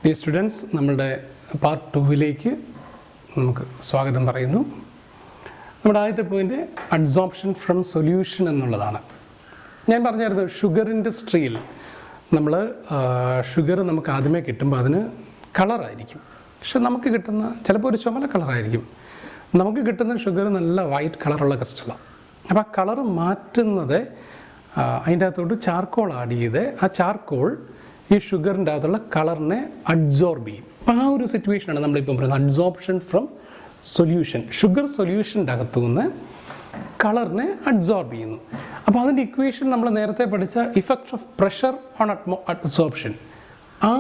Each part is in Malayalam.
ഈ സ്റ്റുഡൻസ് നമ്മളുടെ പാർട്ട് 2 നമുക്ക് സ്വാഗതം പറയുന്നു. നമ്മുടെ ആദ്യത്തെ പോയിന്റ് അഡ്സോർപ്ഷൻ ഫ്രം സൊല്യൂഷൻ എന്നുള്ളതാണ്. ഞാൻ പറഞ്ഞായിരുന്നു ഷുഗർ ഇൻഡസ്ട്രിയിൽ നമ്മൾ ഷുഗർ നമുക്ക് ആദ്യമേ കിട്ടുമ്പോൾ അതിന് കളറായിരിക്കും. പക്ഷെ നമുക്ക് കിട്ടുന്ന ചിലപ്പോൾ ഒരു ചുമല കളറായിരിക്കും. നമുക്ക് കിട്ടുന്ന ഷുഗർ നല്ല വൈറ്റ് കളറുള്ള ക്രിസ്റ്റലാണ്. അപ്പോൾ ആ കളറ് മാറ്റുന്നത് അതിൻ്റെ അകത്തോട്ട് ചാർക്കോൾ ആഡ് ചെയ്ത് ആ ചാർക്കോൾ ഈ ഷുഗറിൻ്റെ അകത്തുള്ള കളറിനെ അഡ്സോർബ് ചെയ്യും. അപ്പോൾ ആ ഒരു സിറ്റുവേഷനാണ് നമ്മളിപ്പം പറയുന്നത് അഡ്സോർപ്ഷൻ ഫ്രം സൊല്യൂഷൻ. ഷുഗർ സൊല്യൂഷൻ്റെ അകത്തു നിന്ന് കളറിനെ അഡ്സോർബ് ചെയ്യുന്നു. അപ്പോൾ അതിൻ്റെ ഇക്വേഷൻ നമ്മൾ നേരത്തെ പഠിച്ച effect of pressure on adsorption, ആ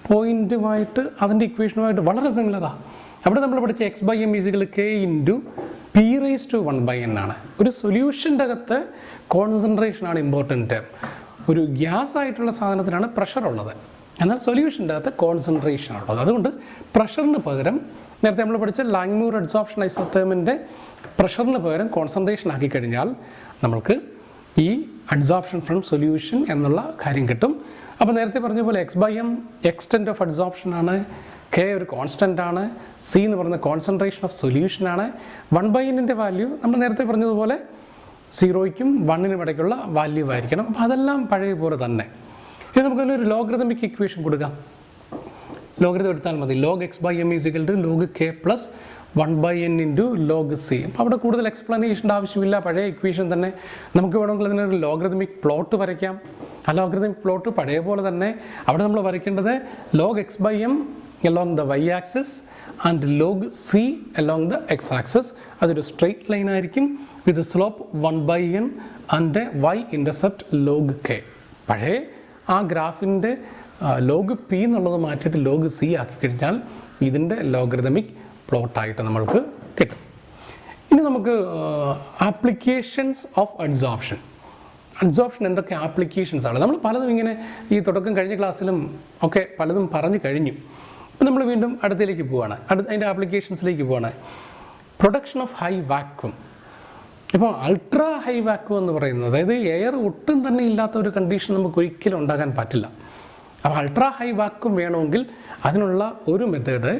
പോയിൻറ്റുമായിട്ട് അതിൻ്റെ ഇക്വേഷനുമായിട്ട് വളരെ സിമിലറാണ്. അവിടെ നമ്മൾ പഠിച്ച x/m = k × p⁻⁴ ആണ്. ഒരു സൊല്യൂഷൻ്റെ അകത്ത് കോൺസെൻട്രേഷനാണ് ഇമ്പോർട്ടൻറ്റ് ടേം. ഒരു ഗ്യാസ് ആയിട്ടുള്ള സാധനത്തിനാണ് പ്രഷർ ഉള്ളത്, എന്നാൽ സൊല്യൂഷൻ്റെ അകത്ത് കോൺസെൻട്രേഷൻ ഉള്ളത്. അതുകൊണ്ട് പ്രഷറിന് പകരം നേരത്തെ നമ്മൾ പഠിച്ച ലാങ്മൂർ അഡ്സോർപ്ഷൻ ഐസോതേർമിൻ്റെ പ്രഷറിന് പകരം കോൺസെൻട്രേഷൻ ആക്കി കഴിഞ്ഞാൽ നമുക്ക് ഈ അഡ്സോർപ്ഷൻ ഫ്രം സൊല്യൂഷൻ എന്നുള്ള കാര്യം കിട്ടും. അപ്പോൾ നേരത്തെ പറഞ്ഞ പോലെ x/m എക്സ്റ്റെൻറ്റ് ഓഫ് അഡ്സോർപ്ഷൻ ആണ്, k ഒരു കോൺസ്റ്റൻ്റ് ആണ്, c എന്ന് പറയുന്ന കോൺസെൻട്രേഷൻ ഓഫ് സൊല്യൂഷൻ ആണ്, 1/n വാല്യൂ നമ്മൾ നേരത്തെ പറഞ്ഞതുപോലെ 0ക്കും 1നും ഇടയ്ക്കുള്ള വാല്യൂ ആയിരിക്കണം. അപ്പോൾ അതെല്ലാം പഴയ പോലെ തന്നെ. ഇനി നമുക്കതിനൊരു ലോഗരിതമിക് ഇക്വേഷൻ കൊടുക്കാം. ലോഗരിതം എടുത്താൽ മതി. log x/m = log k + 1/n × log c. അപ്പോൾ അവിടെ കൂടുതൽ എക്സ്പ്ലനേഷൻ്റെ ആവശ്യമില്ല, പഴയ ഇക്വേഷൻ തന്നെ. നമുക്ക് വേണമെങ്കിൽ അതിനൊരു ലോഗരിതമിക് പ്ലോട്ട് വരയ്ക്കാം. ആ ലോഗരിതമിക് പ്ലോട്ട് പഴയ പോലെ തന്നെ. അവിടെ നമ്മൾ വരയ്ക്കേണ്ടത് log x/m along the y-axis and log c along the x-axis. അതൊരു സ്ട്രെയിറ്റ് ലൈൻ ആയിരിക്കും വിത്ത് slope 1/n and y-intercept log k. പഴയ ആ ഗ്രാഫിൻ്റെ log p എന്നുള്ളത് മാറ്റിയിട്ട് log c ആക്കി കഴിഞ്ഞാൽ ഇതിൻ്റെ ലോഗരിതമിക് പ്ലോട്ടായിട്ട് നമ്മൾക്ക് കിട്ടും. ഇനി നമുക്ക് ആപ്ലിക്കേഷൻസ് ഓഫ് അഡ്സോർപ്ഷൻ. അഡ്സോർപ്ഷൻ എന്തൊക്കെ ആപ്ലിക്കേഷൻസ് ആണ്? നമ്മൾ പലതും ഇങ്ങനെ ഈ തുടക്കം കഴിഞ്ഞ ക്ലാസ്സിലും ഒക്കെ പലതും പറഞ്ഞു കഴിഞ്ഞു. അപ്പോൾ നമ്മൾ വീണ്ടും അടുത്തേക്ക് പോവുകയാണ്, അതിൻ്റെ ആപ്ലിക്കേഷൻസിലേക്ക് പോവുകയാണ്. Production of high vacuum. ഇപ്പോൾ അൾട്രാ ഹൈ വാക്വം എന്ന് പറയുന്നത്, അതായത് എയർ ഒട്ടും തന്നെ ഇല്ലാത്ത ഒരു കണ്ടീഷൻ നമുക്ക് ഒരിക്കലും ഉണ്ടാകാൻ പറ്റില്ല. അപ്പോൾ അൾട്രാ ഹൈ വാക്വം വേണമെങ്കിൽ അതിനുള്ള ഒരു മെത്തേഡ്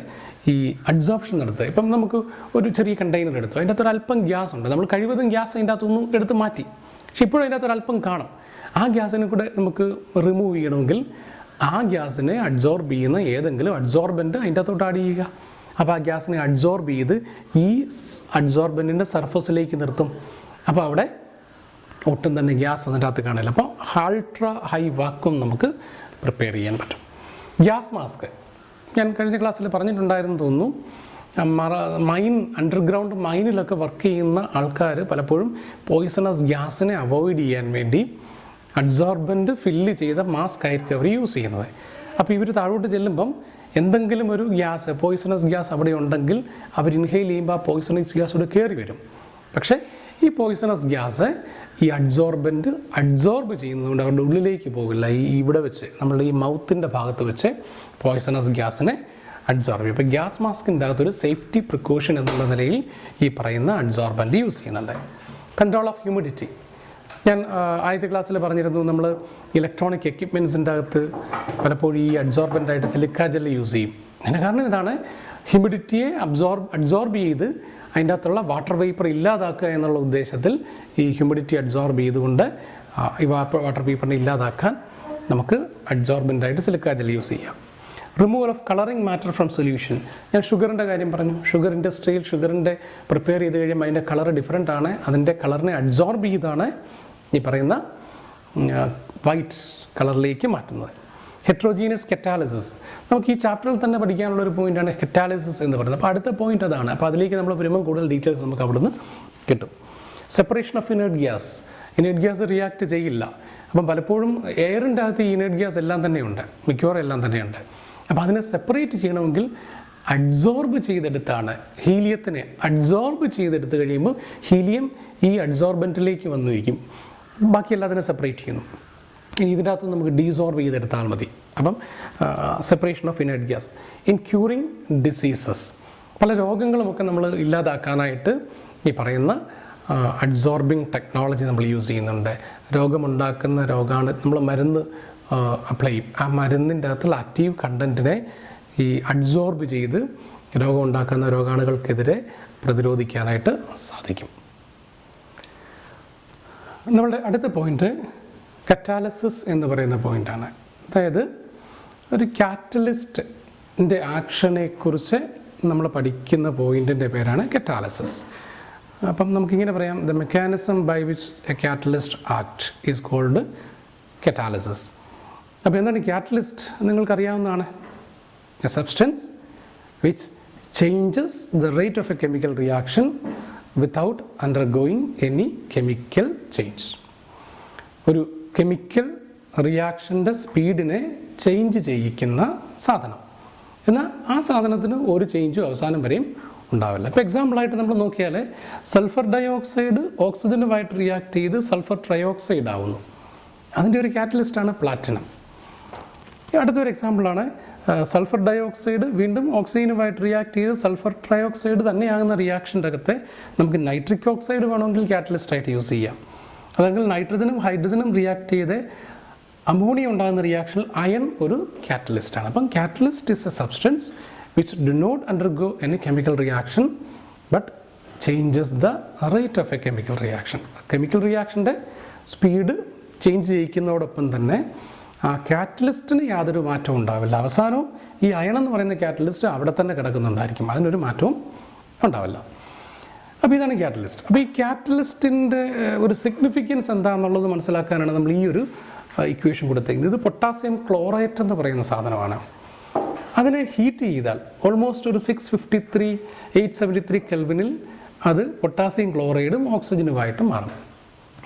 ഈ അഡ്സോർപ്ഷൻ നടത്തുക. ഇപ്പം നമുക്ക് ഒരു ചെറിയ കണ്ടെയ്നർ എടുത്തു, അതിൻ്റെ അകത്തൊരു അല്പം ഗ്യാസ് ഉണ്ട്. നമ്മൾ കഴിവതും ഗ്യാസ് അതിൻ്റെ അകത്തൊന്നും എടുത്ത് മാറ്റി, പക്ഷെ ഇപ്പോഴും അതിൻ്റെ അകത്തൊരല്പം കാണും. ആ ഗ്യാസിനെ കൂടെ നമുക്ക് റിമൂവ് ചെയ്യണമെങ്കിൽ ആ ഗ്യാസിനെ അഡ്സോർബ് ചെയ്യുന്ന ഏതെങ്കിലും അഡ്സോർബൻ്റ് അതിൻ്റെ അകത്തോട്ട് ആഡ് ചെയ്യുക. അപ്പോൾ ആ ഗ്യാസിനെ അഡ്സോർബ് ചെയ്ത് ഈ അഡ്സോർബൻറ്റിൻ്റെ സർഫസിലേക്ക് നിർത്തും. അപ്പോൾ അവിടെ ഒട്ടും തന്നെ ഗ്യാസ് അതിൻ്റെ അകത്ത് കാണില്ല. അപ്പോൾ അൾട്രാ ഹൈ വാക്വം നമുക്ക് പ്രിപ്പയർ ചെയ്യാൻ പറ്റും. ഗ്യാസ് മാസ്ക് ഞാൻ കഴിഞ്ഞ ക്ലാസ്സിൽ പറഞ്ഞിട്ടുണ്ടായിരുന്നു തോന്നുന്നു. അണ്ടർഗ്രൗണ്ട് മൈനിലൊക്കെ വർക്ക് ചെയ്യുന്ന ആൾക്കാർ പലപ്പോഴും പോയിസണസ് ഗ്യാസിനെ അവോയ്ഡ് ചെയ്യാൻ വേണ്ടി അഡ്സോർബൻ്റ് ഫില്ല് ചെയ്ത മാസ്ക് ആയിരിക്കും അവർ യൂസ് ചെയ്യുന്നത്. അപ്പോൾ ഇവർ താഴോട്ട് ചെല്ലുമ്പം എന്തെങ്കിലും ഒരു ഗ്യാസ്, പോയിസണസ് ഗ്യാസ് അവിടെ ഉണ്ടെങ്കിൽ അവർ ഇൻഹെയിൽ ചെയ്യുമ്പോൾ ആ പോയിസണസ് ഗ്യാസ് ഇവിടെ കയറി വരും. പക്ഷേ ഈ പോയിസണസ് ഗ്യാസ് ഈ അഡ്സോർബൻ്റ് അഡ്സോർബ് ചെയ്യുന്നതുകൊണ്ട് അവരുടെ ഉള്ളിലേക്ക് പോകില്ല. ഇവിടെ വെച്ച് നമ്മളുടെ ഈ മൗത്തിൻ്റെ ഭാഗത്ത് വെച്ച് പോയിസണസ് ഗ്യാസിനെ അഡ്സോർബ് ചെയ്യും. അപ്പോൾ ഗ്യാസ് മാസ്കിൻ്റെ അകത്തൊരു സേഫ്റ്റി പ്രിക്കോഷൻ എന്നുള്ള നിലയിൽ ഈ പറയുന്ന അഡ്സോർബൻ്റ് യൂസ് ചെയ്യുന്നുണ്ട്. Control of humidity. ഞാൻ ആദ്യത്തെ ക്ലാസ്സിൽ പറഞ്ഞിരുന്നു, നമ്മൾ ഇലക്ട്രോണിക് എക്യുപ്മെൻറ്റ്സിൻ്റെ അകത്ത് പലപ്പോഴും ഈ അഡ്സോർബൻ്റായിട്ട് സിലിക്ക ജെൽ യൂസ് ചെയ്യും. അതിന് കാരണം ഇതാണ്, ഹ്യൂമിഡിറ്റിയെ അഡ്സോർബ് ചെയ്ത് അതിൻ്റെ അകത്തുള്ള വാട്ടർ വേപ്പർ ഇല്ലാതാക്കുക എന്നുള്ള ഉദ്ദേശത്തിൽ ഈ ഹ്യൂമിഡിറ്റി അഡ്സോർബ് ചെയ്തുകൊണ്ട് ഈ വാട്ടർ വേപ്പറിനെ ഇല്ലാതാക്കാൻ നമുക്ക് അഡ്സോർബൻ്റായിട്ട് സിലിക്ക ജെൽ യൂസ് ചെയ്യാം. Removal of colouring matter from solution. ഞാൻ ഷുഗറിൻ്റെ കാര്യം പറഞ്ഞു. ഷുഗർ ഇൻഡസ്ട്രിയിൽ ഷുഗറിൻ്റെ പ്രിപ്പയർ ചെയ്ത് കഴിയുമ്പോൾ അതിൻ്റെ കളർ ഡിഫറെൻ്റ് ആണ്. അതിൻ്റെ കളറിനെ അഡ്സോർബ് ചെയ്താണ് ഈ പറയുന്ന വൈറ്റ് കളറിലേക്ക് മാറ്റുന്നത്. Heterogeneous catalysis. നമുക്ക് ഈ ചാപ്റ്ററിൽ തന്നെ പഠിക്കാനുള്ള ഒരു പോയിൻ്റാണ് കറ്റാലിസിസ് എന്ന് പറയുന്നത്. അപ്പോൾ അടുത്ത പോയിൻ്റ് അതാണ്. അപ്പോൾ അതിലേക്ക് നമ്മൾ വരുമ്പോൾ കൂടുതൽ ഡീറ്റെയിൽസ് നമുക്ക് അവിടുന്ന് കിട്ടും. Separation of inert gas. Inert gas react ചെയ്യില്ല. അപ്പം പലപ്പോഴും എയറിൻ്റെ അകത്ത് ഈ ഇനേർട്ട് ഗ്യാസ് എല്ലാം തന്നെയുണ്ട്, മിക്കവാറും എല്ലാം തന്നെയുണ്ട്. അപ്പോൾ അതിനെ സെപ്പറേറ്റ് ചെയ്യണമെങ്കിൽ അഡ്സോർബ് ചെയ്തെടുത്താണ്, ഹീലിയത്തിനെ അഡ്സോർബ് ചെയ്തെടുത്ത് കഴിയുമ്പോൾ ഹീലിയം ഈ അഡ്സോർബൻറ്റിലേക്ക് വന്നിരിക്കും. ബാക്കി എല്ലാത്തിനെ സെപ്പറേറ്റ് ചെയ്യുന്നു. ഇനി ഇതിൻ്റെ അകത്ത് നമുക്ക് ഡീസോർബ് ചെയ്തെടുത്താൽ മതി. അപ്പം separation of inert gas. In curing diseases. പല രോഗങ്ങളുമൊക്കെ നമ്മൾ ഇല്ലാതാക്കാനായിട്ട് ഈ പറയുന്ന അഡ്സോർബിങ് ടെക്നോളജി നമ്മൾ യൂസ് ചെയ്യുന്നുണ്ട്. രോഗമുണ്ടാക്കുന്ന രോഗാണു നമ്മൾ മരുന്ന് അപ്ലൈ ചെയ്യും. ആ മരുന്നിൻ്റെ അകത്തുള്ള ആക്റ്റീവ് കണ്ടൻറ്റിനെ ഈ അഡ്സോർബ് ചെയ്ത് രോഗം ഉണ്ടാക്കുന്ന രോഗാണുക്കൾക്കെതിരെ പ്രതിരോധിക്കാനായിട്ട് സാധിക്കും. നമ്മളുടെ അടുത്ത പോയിൻ്റ് കറ്റാലിസിസ് എന്ന് പറയുന്ന പോയിൻ്റാണ്. അതായത് ഒരു കാറ്റലിസ്റ്റിൻ്റെ ആക്ഷനെക്കുറിച്ച് നമ്മൾ പഠിക്കുന്ന പോയിൻറ്റിൻ്റെ പേരാണ് കറ്റാലിസിസ്. അപ്പം നമുക്കിങ്ങനെ പറയാം, the mechanism by which a catalyst act is called catalysis. അപ്പോൾ എന്താണ് കാറ്റലിസ്റ്റ്? നിങ്ങൾക്കറിയാവുന്നതാണ്. A substance which changes the rate of a chemical reaction without undergoing any chemical change. ഒരു കെമിക്കൽ റിയാക്ഷൻ്റെ സ്പീഡിനെ ചേഞ്ച് ചെയ്യിക്കുന്ന സാധനം. എന്നാൽ ആ സാധനത്തിന് ഒരു ചേഞ്ചും അവസാനം വരെയും ഉണ്ടാവില്ല. ഇപ്പോൾ എക്സാമ്പിളായിട്ട് നമ്മൾ നോക്കിയാൽ സൾഫർ ഡയോക്സൈഡ് ഓക്സിജനുമായിട്ട് റിയാക്ട് ചെയ്ത് സൾഫർ ട്രയോക്സൈഡ് ആവുന്നു. അതിൻ്റെ ഒരു കാറ്റലിസ്റ്റാണ് പ്ലാറ്റിനം. അടുത്തൊരു എക്സാമ്പിളാണ് സൾഫർ ഡയോക്സൈഡ് വീണ്ടും ഓക്സിജനുമായിട്ട് റിയാക്ട് ചെയ്ത് സൾഫർ ട്രയോക്സൈഡ് തന്നെയാകുന്ന റിയാക്ഷൻ്റെ അകത്തെ നമുക്ക് നൈട്രിക് ഓക്സൈഡ് വേണമെങ്കിൽ കാറ്റലിസ്റ്റായിട്ട് യൂസ് ചെയ്യാം. അതെങ്കിൽ നൈട്രജനും ഹൈഡ്രജനും റിയാക്ട് ചെയ്ത് അമോണിയ ഉണ്ടാകുന്ന റിയാക്ഷനിൽ അയൺ ഒരു കാറ്റലിസ്റ്റാണ്. അപ്പം catalyst is a substance which do not undergo any chemical reaction but changes the rate of a chemical reaction. Chemical റിയാക്ഷൻ്റെ സ്പീഡ് ചേഞ്ച് ചെയ്യിക്കുന്നതോടൊപ്പം തന്നെ ആ കാറ്റലിസ്റ്റിന് യാതൊരു മാറ്റവും ഉണ്ടാവില്ല. അവസാനവും ഈ അയൺ എന്ന് പറയുന്ന കാറ്റലിസ്റ്റ് അവിടെ തന്നെ കിടക്കുന്നുണ്ടായിരിക്കും, അതിനൊരു മാറ്റവും ഉണ്ടാവില്ല. അപ്പോൾ ഇതാണ് കാറ്റലിസ്റ്റ്. അപ്പോൾ ഈ കാറ്റലിസ്റ്റിൻ്റെ ഒരു സിഗ്നിഫിക്കൻസ് എന്താണെന്നുള്ളത് മനസ്സിലാക്കാനാണ് നമ്മൾ ഈ ഒരു ഇക്വേഷൻ കൊടുത്തേക്കുന്നത്. ഇത് പൊട്ടാസ്യം ക്ലോറേറ്റ് എന്ന് പറയുന്ന സാധനമാണ്. അതിനെ ഹീറ്റ് ചെയ്താൽ ഓൾമോസ്റ്റ് ഒരു 873 കെൽവിനിൽ അത് പൊട്ടാസ്യം ക്ലോറൈഡും ഓക്സിജനുമായിട്ട് മാറും.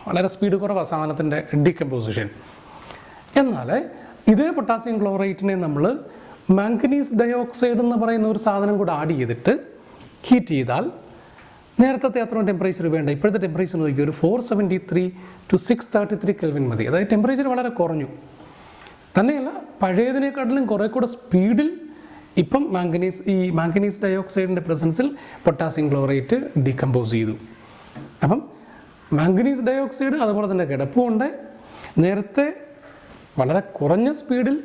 വളരെ സ്പീഡ് കുറവാണ് സാധനത്തിൻ്റെ ഡീകമ്പോസിഷൻ. എന്നാൽ ഇതേ പൊട്ടാസ്യം ക്ലോറൈറ്റിനെ നമ്മൾ മാംഗനീസ് ഡയോക്സൈഡ് എന്ന് പറയുന്ന ഒരു സാധനം കൂടെ ആഡ് ചെയ്തിട്ട് ഹീറ്റ് ചെയ്താൽ നേരത്തെ അത്രയും ടെമ്പറേച്ചർ വേണ്ട. ഇപ്പോഴത്തെ ടെമ്പറേച്ചർ നോക്കി ഒരു 473 to 633 കെൽവിൻ മതി. അതായത് ടെമ്പറേച്ചർ വളരെ കുറഞ്ഞു. തന്നെയല്ല, പഴയതിനേക്കാട്ടിലും കുറേ കൂടെ സ്പീഡിൽ ഇപ്പം മാംഗനീസ് ഡയോക്സൈഡിൻ്റെ പ്രസൻസിൽ പൊട്ടാസ്യം ക്ലോറേറ്റ് ഡീകമ്പോസ് ചെയ്തു. അപ്പം മാംഗനീസ് ഡയോക്സൈഡ് അതുപോലെ തന്നെ കിടപ്പുണ്ട്. നേരത്തെ വളരെ കുറഞ്ഞ സ്പീഡിൽ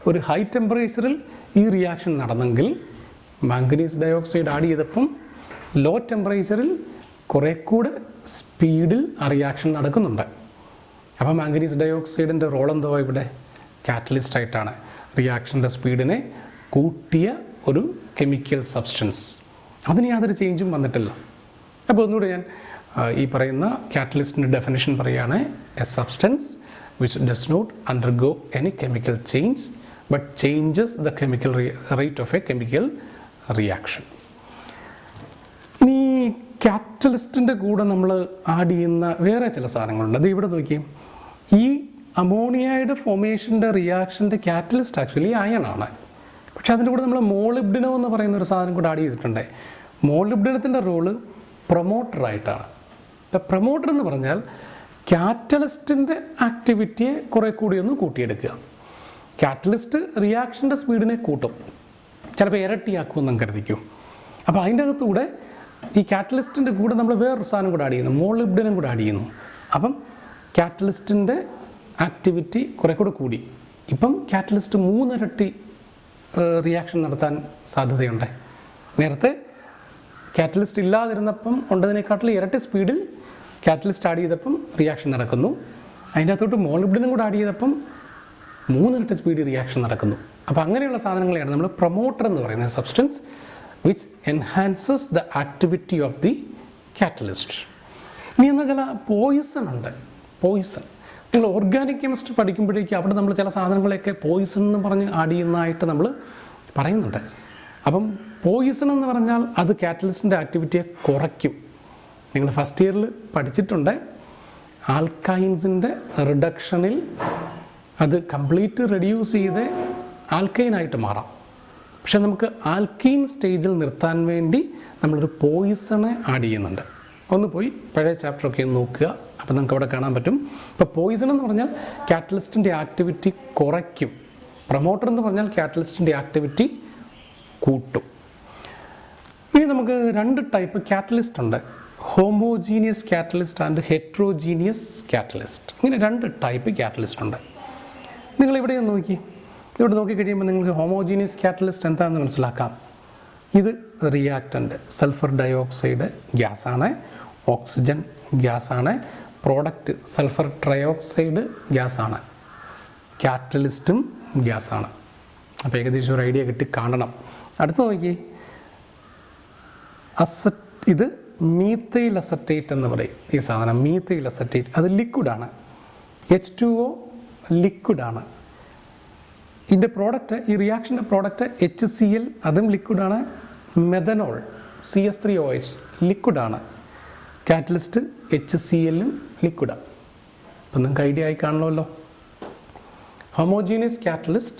ഒരു ഹൈ ടെമ്പറേച്ചറിൽ ഈ റിയാക്ഷൻ നടന്നെങ്കിൽ മാംഗനീസ് ഡയോക്സൈഡ് ആഡ് ചെയ്തപ്പം ലോ ടെമ്പറേച്ചറിൽ കുറേ കൂടെ സ്പീഡിൽ ആ റിയാക്ഷൻ നടക്കുന്നുണ്ട്. അപ്പോൾ മാംഗനീസ് ഡയോക്സൈഡിൻ്റെ റോൾ എന്തോ ഇവിടെ കാറ്റലിസ്റ്റ് ആയിട്ടാണ്. റിയാക്ഷൻ്റെ സ്പീഡിനെ കൂട്ടിയ ഒരു കെമിക്കൽ സബ്സ്റ്റൻസ്. അതിന് യാതൊരു ചേഞ്ചും വന്നിട്ടില്ല. അപ്പോൾ ഒന്നുകൂടെ ഞാൻ ഈ പറയുന്ന കാറ്റലിസ്റ്റിൻ്റെ ഡെഫിനിഷൻ പറയുകയാണ്: A substance which does not undergo any chemical change but changes the chemical rate of a chemical reaction. ഇനി കാറ്റലിസ്റ്റിൻ്റെ കൂടെ നമ്മൾ ആഡ് ചെയ്യുന്ന വേറെ ചില സാധനങ്ങളുണ്ട്. അത് ഇവിടെ നോക്കി, ഈ അമോണിയയുടെ ഫോർമേഷൻ്റെ റിയാക്ഷൻ്റെ കാറ്റലിസ്റ്റ് ആക്ച്വലി അയൺ ആണ്. പക്ഷെ അതിൻ്റെ കൂടെ നമ്മൾ മോളിബ്ഡിനം എന്ന് പറയുന്ന ഒരു സാധനം കൂടെ ആഡ് ചെയ്തിട്ടുണ്ട്. മോളിബ്ഡിനത്തിൻ്റെ റോള് പ്രൊമോട്ടറായിട്ടാണ്. പ്രൊമോട്ടർ എന്ന് പറഞ്ഞാൽ കാറ്റലിസ്റ്റിൻ്റെ ആക്ടിവിറ്റിയെ കുറേ കൂടി ഒന്ന് കൂട്ടിയെടുക്കുക. കാറ്റലിസ്റ്റ് റിയാക്ഷൻ്റെ സ്പീഡിനെ കൂട്ടും, ചിലപ്പോൾ ഇരട്ടിയാക്കുമെന്നും കരുതിക്കും. അപ്പോൾ അതിൻ്റെ അകത്തൂടെ ഈ കാറ്റലിസ്റ്റിൻ്റെ കൂടെ നമ്മൾ വേറൊരു സാധനം കൂടെ ആഡ് ചെയ്യുന്നു, മോളിബ്ഡിനം കൂടെ ആഡ് ചെയ്യുന്നു. അപ്പം കാറ്റലിസ്റ്റിൻ്റെ ആക്ടിവിറ്റി കുറേ കൂടെ കൂടി. ഇപ്പം കാറ്റലിസ്റ്റ് 3 ഇരട്ടി റിയാക്ഷൻ നടത്താൻ സാധ്യതയുണ്ട്. നേരത്തെ കാറ്റലിസ്റ്റ് ഇല്ലാതിരുന്നപ്പം ഉണ്ടതിനെക്കാട്ടിൽ ഇരട്ടി സ്പീഡിൽ കാറ്റലിസ്റ്റ് ആഡ് ചെയ്തപ്പം റിയാക്ഷൻ നടക്കുന്നു. അതിൻ്റെ അകത്തോട്ട് മോളിബ്ഡിനം കൂടെ ആഡ് ചെയ്തപ്പം 3 ഇരട്ടി സ്പീഡിൽ റിയാക്ഷൻ നടക്കുന്നു. അപ്പോൾ അങ്ങനെയുള്ള സാധനങ്ങളെയാണ് നമ്മൾ പ്രൊമോട്ടർ എന്ന് പറയുന്നത്, substance which enhances the activity of the catalyst. ഇനി എന്നാൽ ചില പോയിസൺ ഉണ്ട്. പോയിസൺ നിങ്ങൾ ഓർഗാനിക് കെമിസ്ട്രി പഠിക്കുമ്പോഴേക്കും അവിടെ നമ്മൾ ചില സാധനങ്ങളെയൊക്കെ പോയിസൺ എന്ന് പറഞ്ഞ് ആഡ് ചെയ്യുന്നതായിട്ട് നമ്മൾ പറയുന്നുണ്ട്. അപ്പം പോയിസൺ എന്ന് പറഞ്ഞാൽ അത് കാറ്റലിസ്റ്റിൻ്റെ ആക്ടിവിറ്റിയെ കുറയ്ക്കും. നിങ്ങൾ ഫസ്റ്റ് ഇയറിൽ പഠിച്ചിട്ടുണ്ട്, ആൽക്കൈൻസിൻ്റെ റിഡക്ഷനിൽ അത് കംപ്ലീറ്റ് റെഡ്യൂസ് ചെയ്ത് ആൽക്കൈനായിട്ട് മാറാം. പക്ഷെ നമുക്ക് ആൽക്കീൻ സ്റ്റേജിൽ നിർത്താൻ വേണ്ടി നമ്മളൊരു പോയിസണെ ആഡ് ചെയ്യുന്നുണ്ട്. ഒന്ന് പോയി പഴയ ചാപ്റ്ററൊക്കെ ഒന്ന് നോക്കുക, അപ്പോൾ നമുക്ക് അവിടെ കാണാൻ പറ്റും. ഇപ്പോൾ പോയിസൺ എന്ന് പറഞ്ഞാൽ കാറ്റലിസ്റ്റിൻ്റെ ആക്ടിവിറ്റി കുറയ്ക്കും, പ്രൊമോട്ടർ എന്ന് പറഞ്ഞാൽ കാറ്റലിസ്റ്റിൻ്റെ ആക്ടിവിറ്റി കൂട്ടും. ഇനി നമുക്ക് 2 ടൈപ്പ് കാറ്റലിസ്റ്റ് ഉണ്ട്, homogeneous catalyst and heterogeneous catalyst. ഇങ്ങനെ 2 ടൈപ്പ് കാറ്റലിസ്റ്റ് ഉണ്ട്. നിങ്ങളിവിടെ ഒന്ന് നോക്കി, ഇവിടെ നോക്കിക്കഴിയുമ്പോൾ നിങ്ങൾക്ക് ഹോമോജീനിയസ് കാറ്റലിസ്റ്റ് എന്താണെന്ന് മനസ്സിലാക്കാം. ഇത് റിയാക്റ്റൻ്റ് സൾഫർ ഡയോക്സൈഡ് ഗ്യാസാണ്, ഓക്സിജൻ ഗ്യാസാണ്, പ്രോഡക്റ്റ് സൾഫർ ട്രയോക്സൈഡ് ഗ്യാസാണ്, കാറ്റലിസ്റ്റും ഗ്യാസാണ്. അപ്പോൾ ഏകദേശം ഒരു ഐഡിയ കിട്ടി കാണണം. അടുത്ത് നോക്കി, ഇത് മീത്തൈൽ അസറ്റേറ്റ് എന്ന് പറയും. ഈ സാധനം മീത്തൈൽ അസറ്റേറ്റ് അത് ലിക്വിഡാണ്. H2O ലിക്വിഡാണ്. ഇതിൻ്റെ പ്രോഡക്റ്റ്, ഈ റിയാക്ഷൻ്റെ പ്രോഡക്റ്റ് HCl അതും ലിക്വിഡാണ്. Methanol CH3OH ലിക്വിഡാണ്. കാറ്റലിസ്റ്റ് HCl-ഉം ലിക്വിഡാണ്. അപ്പം നിങ്ങൾക്ക് ഐഡിയ ആയി കാണണമല്ലോ. Homogeneous catalyst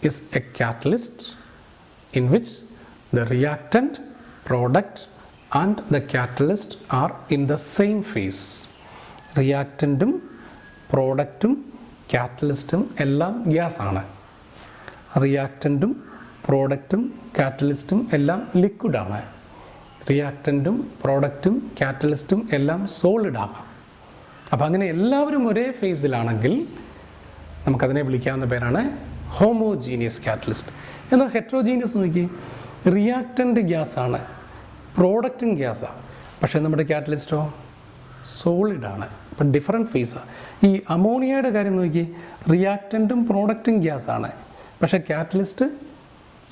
is a catalyst in which the reactant, product and the catalyst are in the same phase. റിയാക്റ്റൻറ്റും പ്രോഡക്റ്റും കാറ്റലിസ്റ്റും എല്ലാം ഗ്യാസാണ്. റിയാക്റ്റൻറ്റും പ്രോഡക്റ്റും കാറ്റലിസ്റ്റും എല്ലാം ലിക്വിഡാണ്. റിയാക്റ്റൻറ്റും പ്രോഡക്റ്റും കാറ്റലിസ്റ്റും എല്ലാം സോളിഡാണ്. അപ്പോൾ അങ്ങനെ എല്ലാവരും ഒരേ ഫേസിലാണെങ്കിൽ നമുക്കതിനെ വിളിക്കാവുന്ന പേരാണ് ഹോമോജീനിയസ് കാറ്റലിസ്റ്റ്. എന്നാൽ ഹെട്രോജീനിയസ് നോക്കി, റിയാക്റ്റൻ്റ് ഗ്യാസാണ്, പ്രോഡക്റ്റും ഗ്യാസാണ്, പക്ഷേ നമ്മുടെ കാറ്റലിസ്റ്റോ സോളിഡാണ്. അപ്പം ഡിഫറെൻറ്റ് ഫേസാണ്. ഈ അമോണിയയുടെ കാര്യം നോക്കി, റിയാക്റ്റൻറ്റും പ്രോഡക്റ്റും ഗ്യാസാണ്, പക്ഷേ കാറ്റലിസ്റ്റ്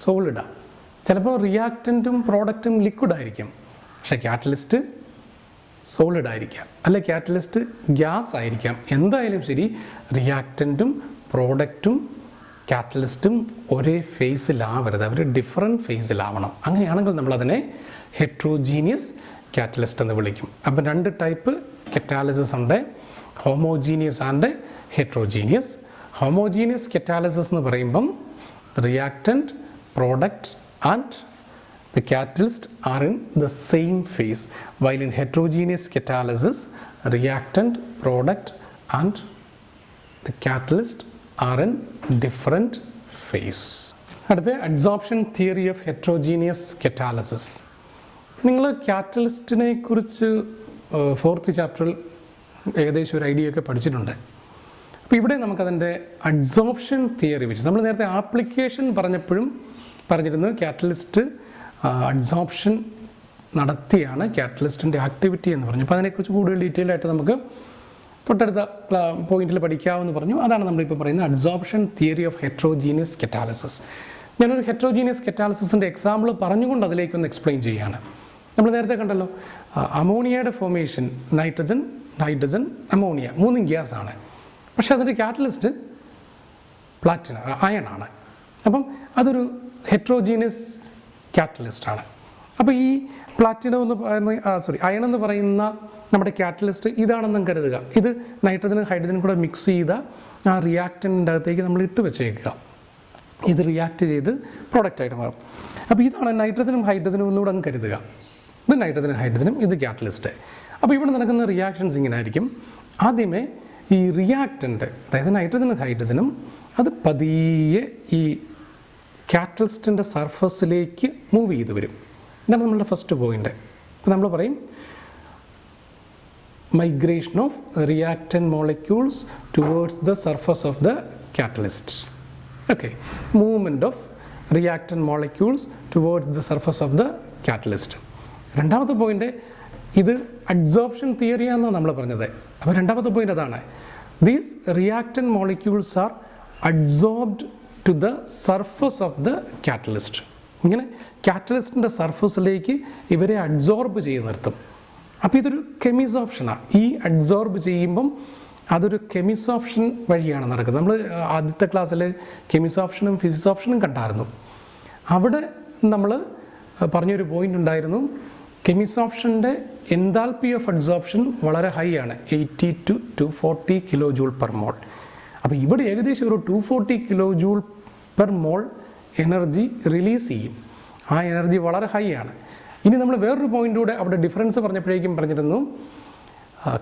സോളിഡാണ്. ചിലപ്പോൾ റിയാക്റ്റൻറ്റും പ്രോഡക്റ്റും ലിക്വിഡായിരിക്കും, പക്ഷേ കാറ്റലിസ്റ്റ് സോളിഡ് ആയിരിക്കാം, അല്ലെ കാറ്റലിസ്റ്റ് ഗ്യാസ് ആയിരിക്കാം. എന്തായാലും ശരി, റിയാക്റ്റൻറ്റും പ്രോഡക്റ്റും കാറ്റലിസ്റ്റും ഒരേ ഫേസിലാവരുത്, അവർ ഡിഫറെൻറ്റ് ഫേസിലാവണം. അങ്ങനെയാണെങ്കിൽ നമ്മളതിനെ ഹെട്രോജീനിയസ് കാറ്റലിസ്റ്റ് എന്ന് വിളിക്കും. അപ്പം രണ്ട് ടൈപ്പ് കറ്റാലിസിസ് ഉണ്ട്, homogeneous and heterogeneous. Homogeneous catalysis എന്ന് പറയുമ്പം reactant, product and the catalyst are in the same phase, while in heterogeneous catalysis reactant, product and the catalyst are in different phase. അടുത്ത adsorption theory of heterogeneous catalysis. നിങ്ങൾ കാറ്റലിസ്റ്റിനെ കുറിച്ച് 4th ചാപ്റ്ററിൽ ഏകദേശം ഒരു ഐഡിയ ഒക്കെ പഠിച്ചിട്ടുണ്ട്. അപ്പോൾ ഇവിടെ നമുക്കതിൻ്റെ അഡ്സോർപ്ഷൻ തിയറി വെച്ച്, നമ്മൾ നേരത്തെ ആപ്ലിക്കേഷൻ പറഞ്ഞപ്പോഴും പറഞ്ഞിരുന്നു കാറ്റലിസ്റ്റ് അഡ്സോർപ്ഷൻ നടത്തിയാണ് കാറ്റലിസ്റ്റിൻ്റെ ആക്ടിവിറ്റി എന്ന് പറഞ്ഞു. അപ്പോൾ അതിനെക്കുറിച്ച് കൂടുതൽ ഡീറ്റെയിൽ ആയിട്ട് നമുക്ക് തൊട്ടടുത്ത പോയിന്റിൽ പഠിക്കാമെന്ന് പറഞ്ഞു. അതാണ് നമ്മളിപ്പോൾ പറയുന്നത് adsorption theory of heterogeneous catalysis. ഞാനൊരു ഹെട്രോജീനിയസ് കറ്റാലിസിസിൻ്റെ എക്സാമ്പിൾ പറഞ്ഞുകൊണ്ട് അതിലേക്കൊന്ന് എക്സ്പ്ലെയിൻ ചെയ്യുകയാണ്. നമ്മൾ നേരത്തെ കണ്ടല്ലോ, അമോണിയയുടെ ഫോർമേഷൻ നൈട്രജൻ, ഹൈഡ്രജൻ, അമോണിയ മൂന്നും ഗ്യാസാണ്, പക്ഷേ അതിൻ്റെ കാറ്റലിസ്റ്റ് അയൺ ആണ്. അപ്പം അതൊരു ഹെട്രോജീനിയസ് കാറ്റലിസ്റ്റാണ്. അപ്പോൾ ഈ പ്ലാറ്റിനം എന്ന് പറയുന്ന അയൺ എന്ന് പറയുന്ന നമ്മുടെ കാറ്റലിസ്റ്റ് ഇതാണെന്നും കരുതുക. ഇത് നൈട്രജനും ഹൈഡ്രജനും കൂടെ മിക്സ് ചെയ്ത ആ റിയാക്റ്റൻ്റിൻ്റെ അകത്തേക്ക് നമ്മൾ ഇട്ട് വെച്ചേക്കുക. ഇത് റിയാക്ട് ചെയ്ത് പ്രോഡക്റ്റായിട്ട് മാറും. അപ്പോൾ ഇതാണ് നൈട്രജനും ഹൈഡ്രജനും ഒന്നുകൂടെ അങ്ങ് കരുതുക. ഇത് നൈട്രജനും ഹൈഡ്രജനും, ഇത് കാറ്റലിസ്റ്റ്. അപ്പോൾ ഇവിടെ നടക്കുന്ന റിയാക്ഷൻസ് ഇങ്ങനെ ആയിരിക്കും. ആദ്യമേ ഈ റിയാക്റ്റൻ്റ്, അതായത് നൈട്രജനും ഹൈഡ്രജനും, അത് പതിയെ ഈ കാറ്റലിസ്റ്റിൻ്റെ സർഫസിലേക്ക് മൂവ് ചെയ്ത് വരും. ഇതാണ് നമ്മളുടെ ഫസ്റ്റ് പോയിൻ്റ്. അപ്പോൾ നമ്മൾ പറയും migration of reactant molecules towards the surface of the catalyst. Okay, movement of reactant molecules towards the surface of the catalyst. രണ്ടാമത്തെ പോയിൻ്റ്, ഇത് അഡ്സോർപ്ഷൻ തിയറിയാണെന്നാണ് നമ്മൾ പറഞ്ഞത്. അപ്പോൾ രണ്ടാമത്തെ പോയിൻ്റ് അതാണ്, these reactant molecules are adsorbed to the surface of the catalyst. ഇങ്ങനെ കാറ്റലിസ്റ്റിൻ്റെ സർഫസിലേക്ക് ഇവരെ അഡ്സോർബ് ചെയ്ത് നിർത്തും. അപ്പോൾ ഇതൊരു കെമിസോപ്ഷനാണ്. ഈ അഡ്സോർബ് ചെയ്യുമ്പം അതൊരു കെമിസോപ്ഷൻ വഴിയാണ് നടക്കുന്നത്. നമ്മൾ ആദ്യത്തെ ക്ലാസ്സിൽ കെമിസോപ്ഷനും ഫിസിസോപ്ഷനും കണ്ടായിരുന്നു. അവിടെ നമ്മൾ പറഞ്ഞൊരു പോയിൻ്റ് ഉണ്ടായിരുന്നു, കെമിസോപ്ഷൻ്റെ എൻതാൽപ്പി ഓഫ് അഡ്സോർപ്ഷൻ വളരെ ഹൈ ആണ്, 80 to 240 kilo joule per mole. അപ്പോൾ ഇവിടെ ഏകദേശം ഒരു 240 kilo joule per mole energy release ചെയ്യും. ആ എനർജി വളരെ ഹൈ ആണ്. ഇനി നമ്മൾ വേറൊരു പോയിൻ്റൂടെ അവിടെ ഡിഫറൻസ് പറഞ്ഞപ്പോഴേക്കും പറഞ്ഞിരുന്നു,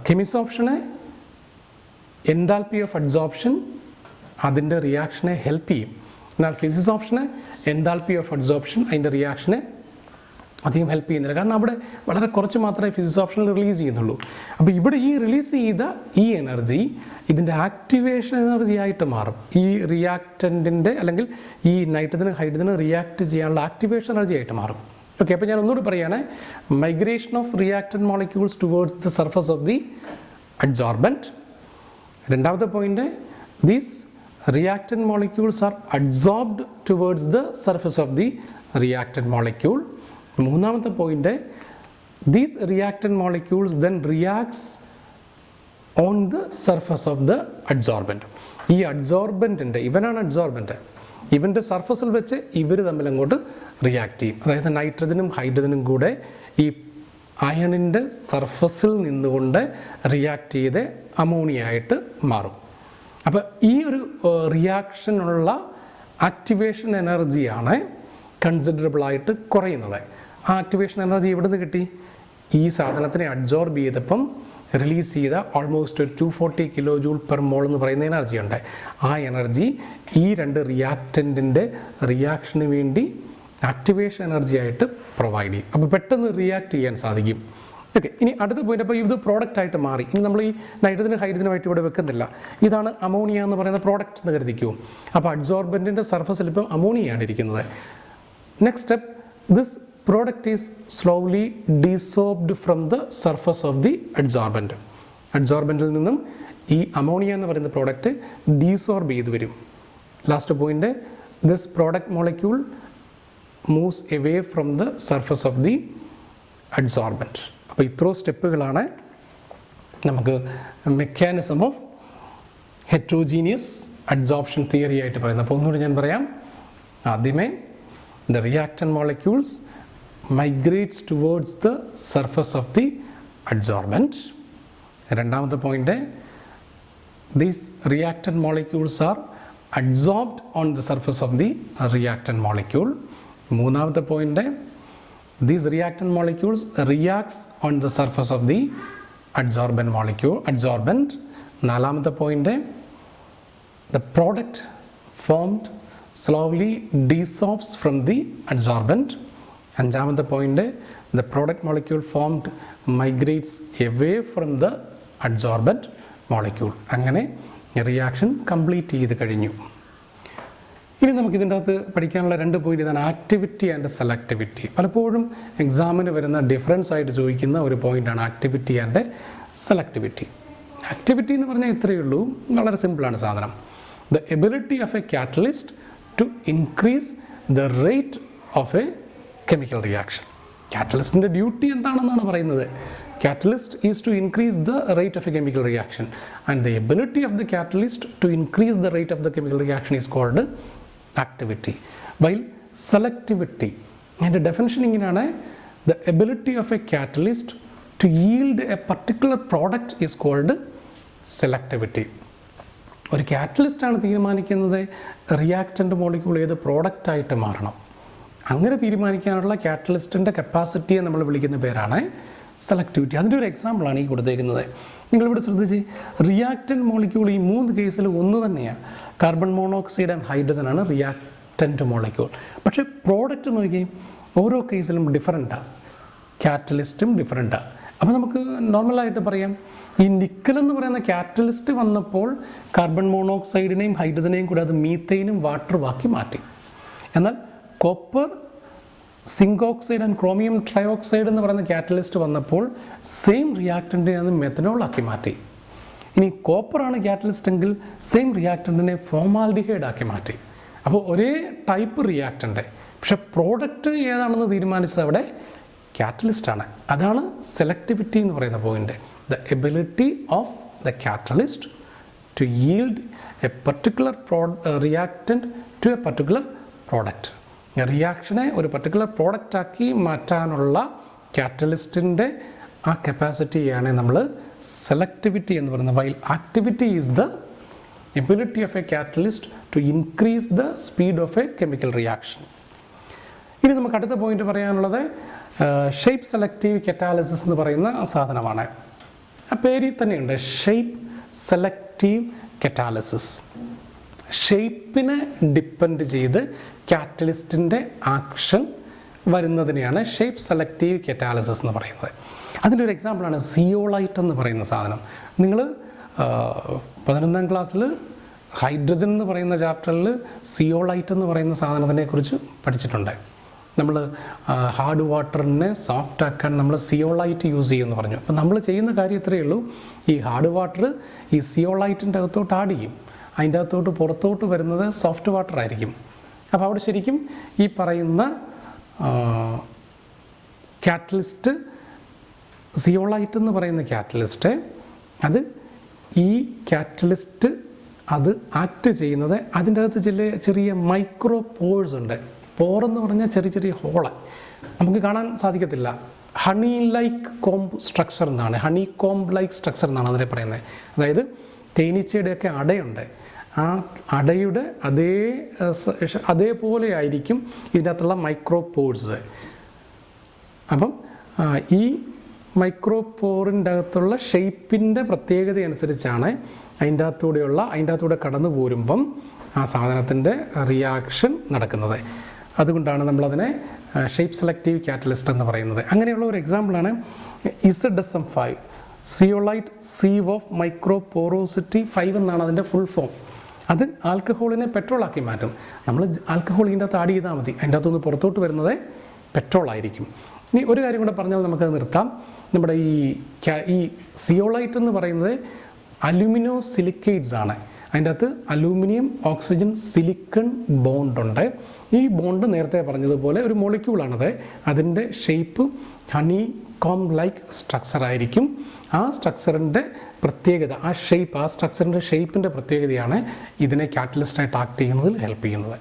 കെമിസോപ്ഷനെ എൻതാൽപ്പി ഓഫ് അഡ്സോർപ്ഷൻ അതിൻ്റെ റിയാക്ഷനെ ഹെൽപ്പ് ചെയ്യും. എന്നാൽ ഫിസിസോപ്ഷനെ എൻതാൽപ്പി ഓഫ് അഡ്സോർപ്ഷൻ അതിൻ്റെ റിയാക്ഷനെ അധികം ഹെൽപ്പ് ചെയ്യുന്നില്ല. കാരണം അവിടെ വളരെ കുറച്ച് മാത്രമേ ഫിസിക്സ് ഓപ്ഷനിൽ റിലീസ് ചെയ്യുന്നുള്ളൂ. അപ്പോൾ ഇവിടെ ഈ റിലീസ് ചെയ്ത ഈ എനർജി ഇതിൻ്റെ ആക്ടിവേഷൻ എനർജി ആയിട്ട് മാറും. ഈ റിയാക്റ്റൻറ്റിൻ്റെ അല്ലെങ്കിൽ ഈ നൈട്രജനും ഹൈഡ്രജനും റിയാക്ട് ചെയ്യാനുള്ള ആക്ടിവേഷൻ എനർജി ആയിട്ട് മാറും. ഓക്കെ, അപ്പോൾ ഞാൻ ഒന്നുകൂടി പറയുകയാണ്. Migration of reactant molecules towards the surface of the adsorbent. രണ്ടാമത്തെ point, these reactant molecules are adsorbed towards the surface of the reactant molecule. മൂന്നാമത്തെ point, these reactant molecules then reacts on the surface of the adsorbent. ഈ അഡ്സോർബൻറ്റിൻ്റെ, ഇവനാണ് അഡ്സോർബൻറ്റ്, ഇവൻ്റെ സർഫസിൽ വെച്ച് ഇവർ തമ്മിൽ അങ്ങോട്ട് റിയാക്ട് ചെയ്യും. അതായത് നൈട്രജനും ഹൈഡ്രജനും കൂടെ ഈ അയണിൻ്റെ സർഫസിൽ നിന്നുകൊണ്ട് റിയാക്ട് ചെയ്ത് അമോണിയ ആയിട്ട് മാറും. അപ്പോൾ ഈ ഒരു റിയാക്ഷനുള്ള ആക്ടിവേഷൻ എനർജിയാണ് കൺസിഡറബിളായിട്ട് കുറയുന്നത്. ആ ആക്ടിവേഷൻ എനർജി എവിടെ നിന്ന് കിട്ടി? ഈ സാധനത്തിനെ അഡ്സോർബ് ചെയ്തപ്പം റിലീസ് ചെയ്ത ഓൾമോസ്റ്റ് ഒരു 240 കിലോ ജൂൾ പെർ മോൾ എന്ന് പറയുന്ന എനർജി ഉണ്ട്. ആ എനർജി ഈ രണ്ട് റിയാക്റ്റൻറ്റിൻ്റെ റിയാക്ഷന് വേണ്ടി ആക്ടിവേഷൻ എനർജി ആയിട്ട് പ്രൊവൈഡ് ചെയ്യും. അപ്പോൾ പെട്ടെന്ന് റിയാക്ട് ചെയ്യാൻ സാധിക്കും. ഓക്കെ, ഇനി അടുത്ത പോയിന്റ്, അപ്പോൾ ഇത് പ്രോഡക്റ്റ് ആയിട്ട് മാറി. ഇനി നമ്മൾ ഈ നൈട്രജനും ഹൈഡ്രജനുമായിട്ട് ഇവിടെ വെക്കുന്നില്ല. ഇതാണ് അമോണിയ എന്ന് പറയുന്ന പ്രോഡക്റ്റ് എന്ന് കരുതിക്കൂ. അപ്പോൾ അഡ്സോർബൻറ്റിൻ്റെ സർഫസിൽ ഇപ്പം അമോണിയയാണ് ഇരിക്കുന്നത്. Next step, this product is slowly desorbed from the surface of the adsorbent. അഡ്സോർബൻറ്റിൽ നിന്നും ഈ അമോണിയ എന്ന് പറയുന്ന പ്രോഡക്റ്റ് ഡീസോർബ് ചെയ്ത് വരും. Last point, this product molecule moves away from the surface of the adsorbent. അപ്പോൾ ഇത്രയും സ്റ്റെപ്പുകളാണ് നമുക്ക് mechanism of heterogeneous adsorption theory ആയിട്ട് പറയുന്നത്. അപ്പോൾ ഒന്നുകൂടി ഞാൻ പറയാം. ആദ്യമേ, the reactant molecules migrates towards the surface of the adsorbent. രണ്ടാമത്തെ point, these reactant molecules are adsorbed on the surface of the reactant molecule. മൂന്നാമത്തെ point, these reactant molecules reacts on the surface of the adsorbent molecule, adsorbent. നാലാമത്തെ point, the product formed slowly desorbs from the adsorbent. അഞ്ചാമത്തെ point, the product molecule formed migrates away from the adsorbent molecule. അങ്ങനെ റിയാക്ഷൻ കംപ്ലീറ്റ് ചെയ്ത് കഴിഞ്ഞു. ഇനി നമുക്ക് ഇതിൻ്റെ അകത്ത് പഠിക്കാനുള്ള രണ്ട് പോയിന്റ് ഇതാണ്, ആക്ടിവിറ്റി ആൻഡ് സെലക്ടിവിറ്റി. പലപ്പോഴും എക്സാമിന് വരുന്ന ഡിഫറൻസ് ആയിട്ട് ചോദിക്കുന്ന ഒരു പോയിന്റാണ് ആക്ടിവിറ്റി ആൻഡ് സെലക്ടിവിറ്റി. ആക്ടിവിറ്റി എന്ന് പറഞ്ഞാൽ ഇത്രയേ ഉള്ളൂ, വളരെ സിമ്പിളാണ് സാധനം. The ability of a catalyst to increase the rate of a chemical reaction. കാറ്റലിസ്റ്റിൻ്റെ ഡ്യൂട്ടി എന്താണെന്നാണ് പറയുന്നത്. Catalyst is to increase the rate of a chemical reaction, and the ability of the catalyst to increase the rate of the chemical reaction is called activity. While selectivity, and the definition inginana, the ability of a catalyst to yield a particular product is called selectivity. ഒരു കാറ്റലിസ്റ്റാണ് തീരുമാനിക്കുന്നത് റിയാക്റ്റൻ്റ് മോളിക്യൂൾ ഏത് പ്രോഡക്റ്റ് ആയിട്ട് മാറണം. അങ്ങനെ തീരുമാനിക്കാനുള്ള കാറ്റലിസ്റ്റിൻ്റെ കപ്പാസിറ്റിയെ നമ്മൾ വിളിക്കുന്ന പേരാണ് സെലക്ടിവിറ്റി. അതിൻ്റെ ഒരു എക്സാമ്പിളാണ് ഈ കൊടുത്തേക്കുന്നത്. നിങ്ങളിവിടെ ശ്രദ്ധിച്ച്, റിയാക്റ്റൻ്റ് മോളിക്യൂൾ ഈ മൂന്ന് കേസിൽ ഒന്ന് തന്നെയാണ്. കാർബൺ മോണോക്സൈഡ് ആൻഡ് ഹൈഡ്രജൻ ആണ് റിയാക്റ്റൻ്റ് മോളിക്യൂൾ. പക്ഷേ പ്രോഡക്റ്റ് നോക്കി ഓരോ കേസിലും ഡിഫറൻറ്റാണ്, കാറ്റലിസ്റ്റും ഡിഫറൻറ്റാണ്. അപ്പോൾ നമുക്ക് നോർമലായിട്ട് പറയാം, ഈ നിക്കൽ എന്ന് പറയുന്ന കാറ്റലിസ്റ്റ് വന്നപ്പോൾ കാർബൺ മോണോക്സൈഡിനെയും ഹൈഡ്രജനെയും കൂടെ അത് മീത്തൈനും വാട്ടറുമാക്കി മാറ്റി. എന്നാൽ copper, zinc oxide and chromium trioxide എന്ന് പറയുന്ന കാറ്റലിസ്റ്റ് വന്നപ്പോൾ സെയിം റിയാക്റ്റൻറ്റിനെ അത് മെത്തനോളാക്കി മാറ്റി. ഇനി കോപ്പറാണ് കാറ്റലിസ്റ്റ് എങ്കിൽ സെയിം റിയാക്റ്റൻറ്റിനെ ഫോമാൽഡിഹൈഡ് ആക്കി മാറ്റി. അപ്പോൾ ഒരേ ടൈപ്പ് റിയാക്റ്റൻ്റ്, പക്ഷെ പ്രോഡക്റ്റ് ഏതാണെന്ന് തീരുമാനിച്ചത് അവിടെ കാറ്റലിസ്റ്റാണ്. അതാണ് സെലക്ടിവിറ്റി എന്ന് പറയുന്ന point. The ability of the catalyst to yield a particular reactant to a particular product. റിയാക്ഷനെ ഒരു പർട്ടിക്കുലർ പ്രോഡക്റ്റ് ആക്കി മാറ്റാനുള്ള കാറ്റലിസ്റ്റിൻ്റെ ആ കപ്പാസിറ്റിയാണ് നമ്മൾ സെലക്ടിവിറ്റി എന്ന് പറയുന്നത്. While activity is the ability of a catalyst to increase the speed of a chemical reaction. ഇനി നമുക്ക് അടുത്ത പോയിന്റ് പറയാനുള്ളത് ഷേപ്പ് സെലക്റ്റീവ് കറ്റാലിസിസ് എന്ന് പറയുന്ന സാധനമാണ്. ആ പേരിൽ തന്നെയുണ്ട്, ഷേപ്പ് സെലക്റ്റീവ് കറ്റാലിസിസ്. ഷേപ്പിനെ ഡിപ്പെൻഡ് ചെയ്ത് കാറ്റലിസ്റ്റിൻ്റെ ആക്ഷൻ വരുന്നതിനെയാണ് ഷേപ്പ് സെലക്റ്റീവ് കറ്റാലിസിസ് എന്ന് പറയുന്നത്. അതിൻ്റെ ഒരു എക്സാമ്പിളാണ് സിയോളൈറ്റ് എന്ന് പറയുന്ന സാധനം. നിങ്ങൾ 11ാം ക്ലാസ്സിൽ ഹൈഡ്രജൻ എന്ന് പറയുന്ന ചാപ്റ്ററിൽ സിയോളൈറ്റ് എന്ന് പറയുന്ന സാധനത്തിനെക്കുറിച്ച് പഠിച്ചിട്ടുണ്ട്. നമ്മൾ ഹാർഡ് വാട്ടറിനെ സോഫ്റ്റ് ആക്കാൻ നമ്മൾ സിയോളൈറ്റ് യൂസ് ചെയ്യുമെന്ന് പറഞ്ഞു. അപ്പോൾ നമ്മൾ ചെയ്യുന്ന കാര്യം ഇത്രയേ ഉള്ളൂ, ഈ ഹാർഡ് വാട്ടർ ഈ സിയോളൈറ്റിൻ്റെ അകത്തോട്ട് ആഡ് ചെയ്യും, അതിൻ്റെ അകത്തോട്ട് പുറത്തോട്ട് വരുന്നത് സോഫ്റ്റ് വാട്ടർ ആയിരിക്കും. അപ്പോൾ അവിടെ ശരിക്കും ഈ പറയുന്ന കാറ്റലിസ്റ്റ് സിയോളൈറ്റ് എന്ന് പറയുന്ന കാറ്റലിസ്റ്റ് അത് ഈ കാറ്റലിസ്റ്റ് അത് ആക്ട് ചെയ്യുന്നത് അതിൻ്റെ അകത്ത് ചെറിയ മൈക്രോ പോഴ്സ് ഉണ്ട്. പോറെന്ന് പറഞ്ഞാൽ ചെറിയ ചെറിയ ഹോള് നമുക്ക് കാണാൻ സാധിക്കത്തില്ല. ഹണി ലൈക്ക് കോംബ് സ്ട്രക്ചർ എന്നാണ്, ഹണി കോംബ് ലൈക്ക് സ്ട്രക്ചർ എന്നാണ് അതിനെ പറയുന്നത്. അതായത് തേനീച്ചയുടെയൊക്കെ അടയുണ്ട്, ആ അടയുടെ അതേപോലെ ആയിരിക്കും ഇതിൻ്റെ അകത്തുള്ള മൈക്രോ പോഴ്സ്. അപ്പം ഈ മൈക്രോ പോറിൻ്റെ അകത്തുള്ള ഷേപ്പിൻ്റെ പ്രത്യേകത അനുസരിച്ചാണ് അതിൻ്റെ അകത്തൂടെ കടന്നു പോരുമ്പം ആ സാധനത്തിൻ്റെ റിയാക്ഷൻ നടക്കുന്നത്. അതുകൊണ്ടാണ് നമ്മളതിനെ ഷേപ്പ് സെലക്റ്റീവ് കാറ്റലിസ്റ്റ് എന്ന് പറയുന്നത്. അങ്ങനെയുള്ള ഒരു എക്സാമ്പിളാണ് ZSM5, zeolite sieve of micro porosity 5 എന്നാണ് അതിൻ്റെ ഫുൾ ഫോം. അത് ആൽക്കഹോളിനെ പെട്രോളാക്കി മാറ്റും. നമ്മൾ ആൽക്കഹോൾ ഇതിൻ്റെ അകത്ത് ആഡ് ചെയ്താൽ മതി, അതിൻ്റെ അകത്തുനിന്ന് പുറത്തോട്ട് വരുന്നത് പെട്രോളായിരിക്കും. ഇനി ഒരു കാര്യം കൂടെ പറഞ്ഞാൽ നമുക്കത് നിർത്താം. നമ്മുടെ ഈ സിയോളൈറ്റ് എന്ന് പറയുന്നത് അലുമിനോ സിലിക്കേറ്റ്സ് ആണ്. അതിൻ്റെ അകത്ത് അലൂമിനിയം ഓക്സിജൻ സിലിക്കൺ ബോണ്ടുണ്ട്. ഈ ബോണ്ട് നേരത്തെ പറഞ്ഞതുപോലെ ഒരു മോളിക്യൂളാണത്. അതിൻ്റെ shape honey comb like structure ആയിരിക്കും. ആ സ്ട്രക്ചറിൻ്റെ പ്രത്യേകത, ആ സ്ട്രക്ചറിൻ്റെ ഷേപ്പിൻ്റെ പ്രത്യേകതയാണ് ഇതിനെ കാറ്റലിസ്റ്റായിട്ട് ആക്ട് ചെയ്യുന്നതിൽ ഹെൽപ്പ് ചെയ്യുന്നത്.